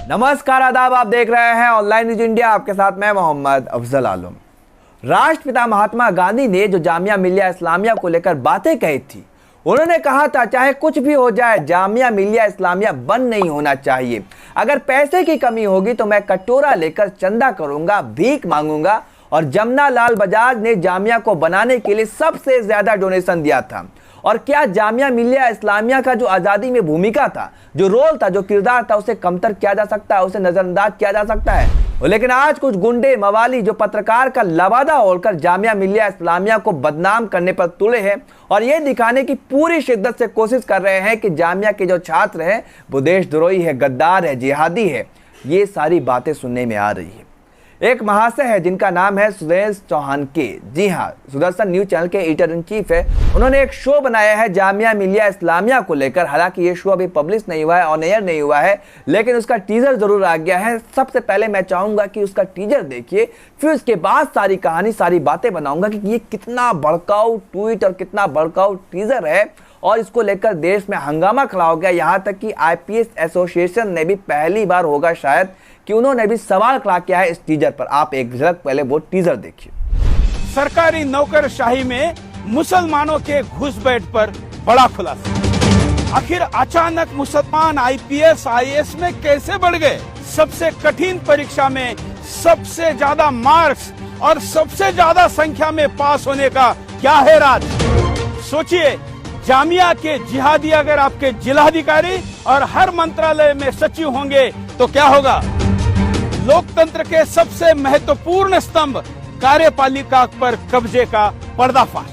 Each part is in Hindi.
नमस्कार, आदाब। आप देख रहे हैं ऑनलाइन न्यूज इंडिया। आपके साथ मैं मोहम्मद अफजल आलम। राष्ट्रपिता महात्मा गांधी ने जो जामिया मिलिया इस्लामिया को लेकर बातें कही थी, उन्होंने कहा था चाहे कुछ भी हो जाए, जामिया मिलिया इस्लामिया बंद नहीं होना चाहिए। अगर पैसे की कमी होगी तो मैं कटोरा लेकर चंदा करूंगा, भीख मांगूंगा। और जमुना लाल बजाज ने जामिया को बनाने के लिए सबसे ज्यादा डोनेशन दिया था। और क्या जामिया मिलिया इस्लामिया का जो आज़ादी में भूमिका था, जो रोल था, जो किरदार था, उसे कमतर किया जा सकता है, उसे नजरअंदाज किया जा सकता है? लेकिन आज कुछ गुंडे मवाली जो पत्रकार का लवादा ओढ़कर जामिया मिलिया इस्लामिया को बदनाम करने पर तुले हैं और ये दिखाने की पूरी शिद्दत से कोशिश कर रहे हैं कि जामिया के जो छात्र हैं वो देशद्रोही है, गद्दार है, जिहादी है। ये सारी बातें सुनने में आ रही है। एक महाशय है जिनका नाम है सुरेश चौहान के। जी हाँ, सुदर्शन न्यूज चैनल के एडिटर इन चीफ है। उन्होंने एक शो बनाया है जामिया मिलिया इस्लामिया को लेकर। हालांकि ये शो अभी पब्लिश नहीं हुआ है, ऑन एयर नहीं हुआ है, लेकिन उसका टीजर जरूर आ गया है। सबसे पहले मैं चाहूंगा कि उसका टीजर देखिए, फिर उसके बाद सारी कहानी, सारी बातें बनाऊंगा कि ये कितना भड़काऊ ट्वीट और कितना भड़काऊ टीजर है। और इसको लेकर देश में हंगामा खड़ा हो गया। यहाँ तक कि आईपीएस एसोसिएशन ने भी पहली बार होगा शायद कि उन्होंने भी सवाल खड़ा किया है इस टीजर पर। आप एक झलक पहले वो टीजर देखिए। सरकारी नौकरशाही में मुसलमानों के घुसपैठ पर बड़ा खुलासा। आखिर अचानक मुसलमान आईपीएस आईएएस में कैसे बढ़ गए? सबसे कठिन परीक्षा में सबसे ज्यादा मार्क्स और सबसे ज्यादा संख्या में पास होने का क्या है राज? सोचिए, जामिया के जिहादी अगर आपके जिलाधिकारी और हर मंत्रालय में सचिव होंगे तो क्या होगा? लोकतंत्र के सबसे महत्वपूर्ण स्तंभ कार्यपालिका पर कब्जे का पर्दाफाश।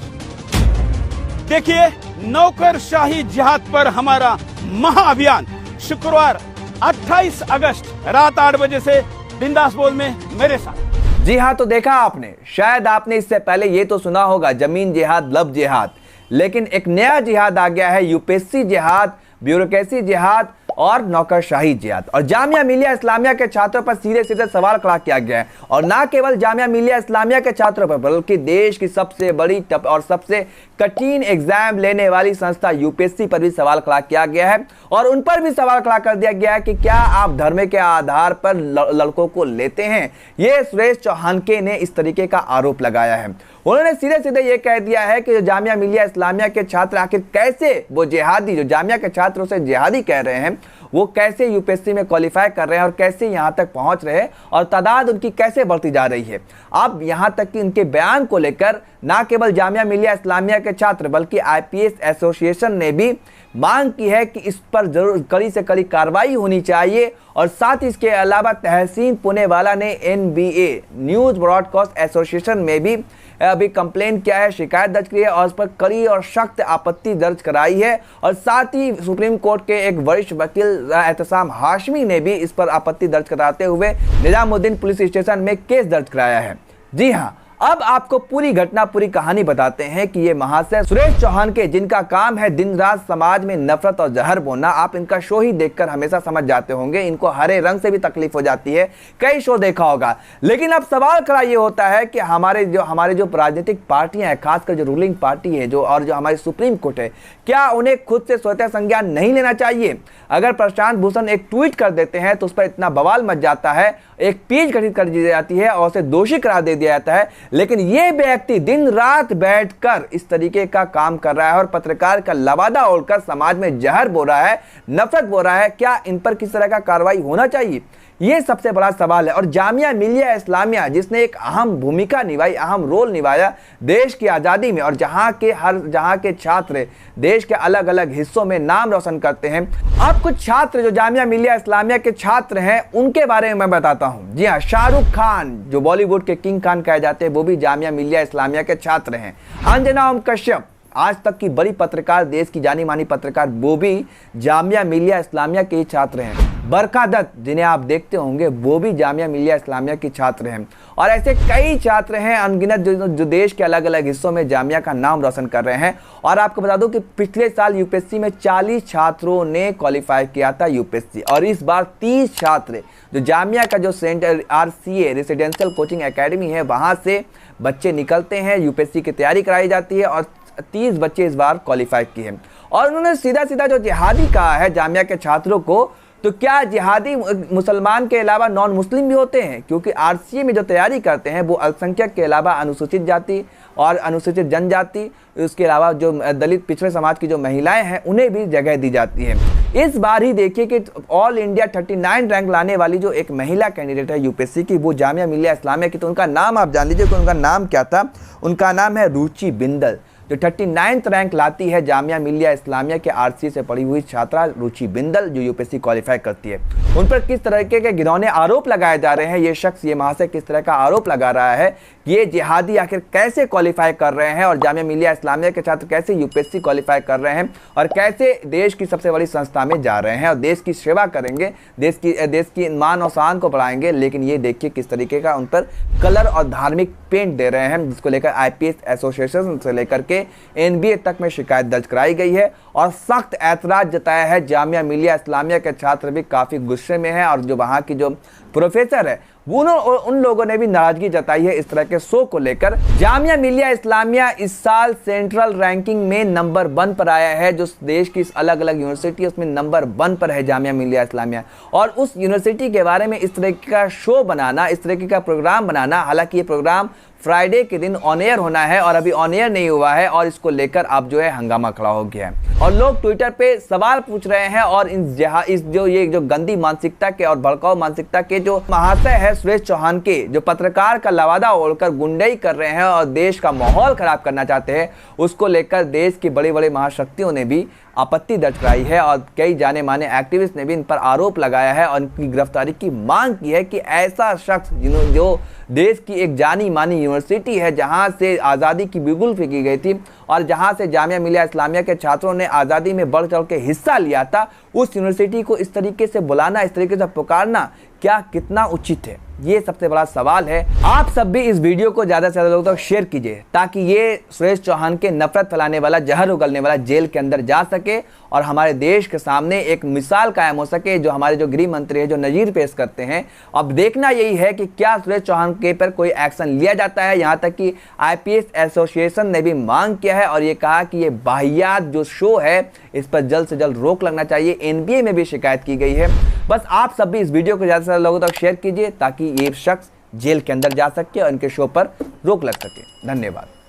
देखिए, नौकरशाही जिहाद पर हमारा महाअभियान शुक्रवार 28 अगस्त रात 8 बजे से बिंदास बोल में मेरे साथ। जी हाँ, तो देखा आपने, शायद आपने इससे पहले ये तो सुना होगा जमीन जिहाद, लब जिहाद, लेकिन एक नया जिहाद आ गया है, यूपीएससी जिहाद, ब्यूरोक्रेसी जिहाद और नौकरशाही जिहाद। और जामिया मिलिया इस्लामिया के छात्रों पर सीधे सीधे सवाल खड़ा किया गया है। और ना केवल जामिया मिलिया इस्लामिया के छात्रों पर, बल्कि देश की सबसे बड़ी और सबसे कठिन एग्जाम लेने वाली संस्था यूपीएससी पर भी सवाल खड़ा किया गया है। और उन पर भी सवाल खड़ा कर दिया गया है कि क्या आप धर्म के आधार पर लड़कों को लेते हैं? ये सुरेश चौहान के ने इस तरीके का आरोप लगाया है। उन्होंने सीधे सीधे ये कह दिया है कि जामिया मिलिया इस्लामिया के छात्र आखिर कैसे वो जिहादी, जो जामिया के छात्रों से जिहादी कह रहे हैं, वो कैसे यूपीएससी में क्वालिफाई कर रहे हैं और कैसे यहाँ तक पहुँच रहे हैं और तादाद उनकी कैसे बढ़ती जा रही है। अब यहाँ तक कि उनके बयान को लेकर ना केवल जामिया मिलिया इस्लामिया के छात्र बल्कि आईपीएस एसोसिएशन ने भी मांग की है कि इस पर जरूर कड़ी से कड़ी कार्रवाई होनी चाहिए। और साथ ही इसके अलावा तहसीन पुनेवाला ने एनबीए न्यूज ब्रॉडकास्ट एसोसिएशन में भी अभी कंप्लेन किया है, शिकायत दर्ज की है और उस पर कड़ी और सख्त आपत्ति दर्ज कराई है। और साथ ही सुप्रीम कोर्ट के एक वरिष्ठ वकील एहतसाम हाशमी ने भी इस पर आपत्ति दर्ज कराते हुए निजामुद्दीन पुलिस स्टेशन में केस दर्ज कराया है। जी हाँ, अब आपको पूरी घटना, पूरी कहानी बताते हैं कि ये महाशय सुरेश चौहान के, जिनका काम है दिन रात समाज में नफरत और जहर बोलना। आप इनका शो ही देखकर हमेशा समझ जाते होंगे, इनको हरे रंग से भी तकलीफ हो जाती है, कई शो देखा होगा। लेकिन अब सवाल खड़ा ये होता है कि हमारे जो राजनीतिक पार्टियां हैं, खासकर जो रूलिंग पार्टी है और जो हमारी सुप्रीम कोर्ट है, क्या उन्हें खुद से स्वतः संज्ञान नहीं लेना चाहिए? अगर प्रशांत भूषण एक ट्वीट कर देते हैं तो उस पर इतना बवाल मच जाता है, एक पीच गठित कर दी जाती है और उसे दोषी करार दे दिया जाता है। लेकिन ये व्यक्ति दिन रात बैठकर इस तरीके का काम कर रहा है और पत्रकार का लवादा ओढ़कर समाज में जहर बो रहा है, नफरत बो रहा है। क्या इन पर किस तरह का कार्रवाई होना चाहिए? ये सबसे बड़ा सवाल है। और जामिया मिलिया इस्लामिया, जिसने एक अहम भूमिका निभाई, अहम रोल निभाया देश की आज़ादी में, और जहाँ के छात्र देश के अलग अलग हिस्सों में नाम रोशन करते हैं। अब कुछ छात्र जो जामिया मिलिया इस्लामिया के छात्र हैं, उनके बारे में मैं बताता हूँ। जी हाँ, शाहरुख खान, जो बॉलीवुड के किंग खान कहे जाते हैं, वो भी जामिया मिलिया इस्लामिया के छात्र हैं। अंजना ओम कश्यप, आज तक की बड़ी पत्रकार, देश की जानी मानी पत्रकार, वो भी जामिया मिलिया इस्लामिया के छात्र हैं। बरखा दत्त, जिन्हें आप देखते होंगे, वो भी जामिया मिलिया इस्लामिया के छात्र हैं। और ऐसे कई छात्र हैं अनगिनत जो देश के अलग अलग हिस्सों में जामिया का नाम रोशन कर रहे हैं। और आपको बता दूं कि पिछले साल यूपीएससी में 40 छात्रों ने क्वालिफाई किया था यूपीएससी, और इस बार 30 छात्र जो जामिया का जो centre RCA residential coaching academy है, वहां से बच्चे निकलते हैं, यूपीएससी की तैयारी कराई जाती है और 30 बच्चे इस बार क्वालिफाई किए हैं। और उन्होंने सीधा सीधा जो जिहादी कहा है जामिया के छात्रों को, तो क्या जिहादी मुसलमान के अलावा नॉन मुस्लिम भी होते हैं? क्योंकि आरसीए में जो तैयारी करते हैं वो अल्पसंख्यक के अलावा अनुसूचित जाति और अनुसूचित जनजाति, उसके अलावा जो दलित पिछड़े समाज की जो महिलाएं हैं उन्हें भी जगह दी जाती है। इस बार ही देखिए कि ऑल इंडिया 39 रैंक लाने वाली जो एक महिला कैंडिडेट है यूपीएससी की, वो जामिया मिलिया इस्लामिया की। तो उनका नाम आप जान लीजिए कि उनका नाम क्या था। उनका नाम है रुचि बिंदल, जो 39 रैंक लाती है जामिया मिलिया इस्लामिया के आरसीए से पढ़ी हुई छात्रा रुचि बिंदल, जो यूपीएससी क्वालिफाई करती है। उन पर किस तरह के घिनौने आरोप लगाए जा रहे हैं, ये शख्स, ये महाशय किस तरह का आरोप लगा रहा है, ये जिहादी आखिर कैसे क्वालिफाई कर रहे हैं और जामिया मिलिया इस्लामिया के छात्र कैसे यूपीएससी क्वालिफाई कर रहे हैं और कैसे देश की सबसे बड़ी संस्था में जा रहे हैं और देश की सेवा करेंगे, देश की मान और शान को बढ़ाएंगे। लेकिन ये देखिए किस तरीके का उन पर कलर और धार्मिक पेंट दे रहे हैं, जिसको लेकर आईपीएस एसोसिएशन से लेकर के एनबीए तक में शिकायत दर्ज कराई गई है और सख्त ऐतराज जताया है। जामिया मिलिया इस्लामिया के छात्र भी काफी गुस्से में हैं और जो वहां की जो प्रोफेसर है उन लोगों ने भी नाराजगी जताई है इस तरह के शो को लेकर। जामिया मिलिया इस्लामिया इस साल सेंट्रल रैंकिंग में नंबर 1 पर आया है। जो देश की अलग अलग यूनिवर्सिटी उसमें नंबर 1 पर है जामिया मिलिया इस्लामिया। और उस यूनिवर्सिटी के बारे में इस तरह का शो बनाना, इस तरह का प्रोग्राम बनाना, हालांकि ये प्रोग्राम फ्राइडे के दिन ऑन एयर होना है और अभी ऑन एयर नहीं हुआ है और इसको लेकर अब जो है हंगामा खड़ा हो गया है और लोग ट्विटर पे सवाल पूछ रहे हैं। और इस जो गंदी मानसिकता के और भड़काऊ मानसिकता के जो महाशय है सुरेश चौहान के, जो पत्रकार का लवादा ओढ़कर गुंडई कर रहे हैं और देश का माहौल खराब करना चाहते हैं, उसको लेकर देश की बड़ी बड़ी महाशक्तियों ने भी आपत्ति दर्ज कराई है और कई जाने माने एक्टिविस्ट ने भी इन पर आरोप लगाया है और इनकी गिरफ्तारी की मांग की है कि ऐसा शख्स जो देश की एक जानी मानी यूनिवर्सिटी है, जहां से आज़ादी की बिगुल फेंकी गई थी और जहां से जामिया मिलिया इस्लामिया के छात्रों ने आज़ादी में बढ़ चढ़ के हिस्सा लिया था, उस यूनिवर्सिटी को इस तरीके से बुलाना, इस तरीके से पुकारना क्या कितना उचित है? ये सबसे बड़ा सवाल है। आप सब भी इस वीडियो को ज़्यादा से ज़्यादा लोगों तक शेयर कीजिए ताकि ये सुरेश चौहान के नफरत फैलाने वाला, जहर उगलने वाला जेल के अंदर जा सके और हमारे देश के सामने एक मिसाल कायम हो सके। जो हमारे जो गृह मंत्री है, जो नज़ीर पेश करते हैं, अब देखना यही है कि क्या सुरेश चौहान के पर कोई एक्शन लिया जाता है। यहाँ तक कि आईपीएस एसोसिएशन ने भी मांग किया है और ये कहा कि ये वाहियात जो शो है इस पर जल्द से जल्द रोक लगना चाहिए। एनबीए में भी शिकायत की गई है। बस आप सब भी इस वीडियो को ज़्यादा से ज़्यादा लोगों तक शेयर कीजिए ताकि ये शख्स जेल के अंदर जा सके और इनके शो पर रोक लग सके। धन्यवाद।